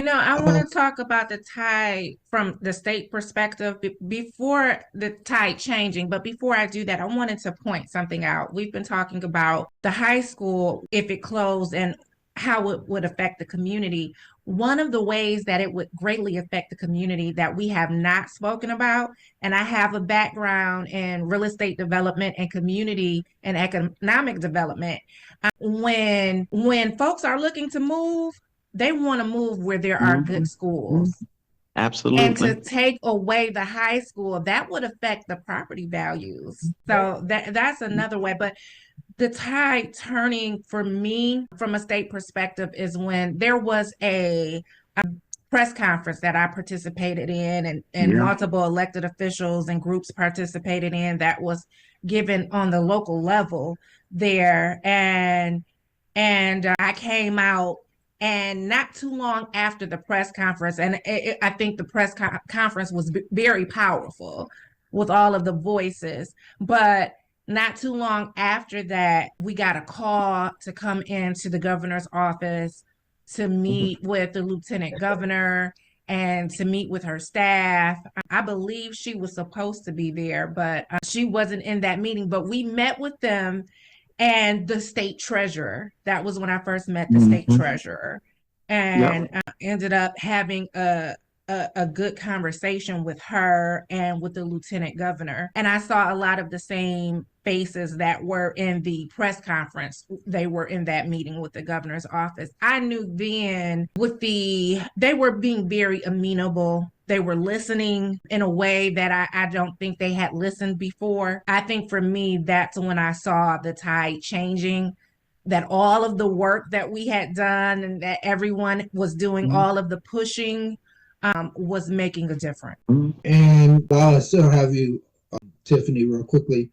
I want Uh, to talk about the tide from the state perspective before the tide changing. But before I do that, I wanted to point something out. We've been talking about the high school, if it closed, and how it would affect the community. One of the ways that it would greatly affect the community that we have not spoken about, and I have a background in real estate development and community and economic development. When folks are looking to move, they want to move where there are good mhm, mhm. schools. And Absolutely. to take away the high school, that would affect the property values. So that's another way. But the tide turning for me from a state perspective is when there was a press conference that I participated in, and Yeah. multiple elected officials and groups participated in, that was given on the local level there. And I came out, and not too long after the press conference, and I think the conference was very powerful with all of the voices, but not too long after that, we got a call to come into the governor's office to Mhm. meet with the lieutenant governor and to meet with her staff. I believe she was supposed to be there, but she wasn't in that meeting. But we met with them and the state treasurer. That was when I first met the state Mhm. treasurer, Yep. and ended up having a good conversation with her and with the lieutenant governor. And I saw a lot of the same faces that were in the press conference. They were in that meeting with the governor's office. I knew then they were being very amenable. They were listening in a way that I don't think they had listened before. I think for me, that's when I saw the tide changing, that all of the work that we had done and that everyone was doing Mhm. all of the pushing was making a difference. Mhm. And while I still have you, Tiffany, real quickly,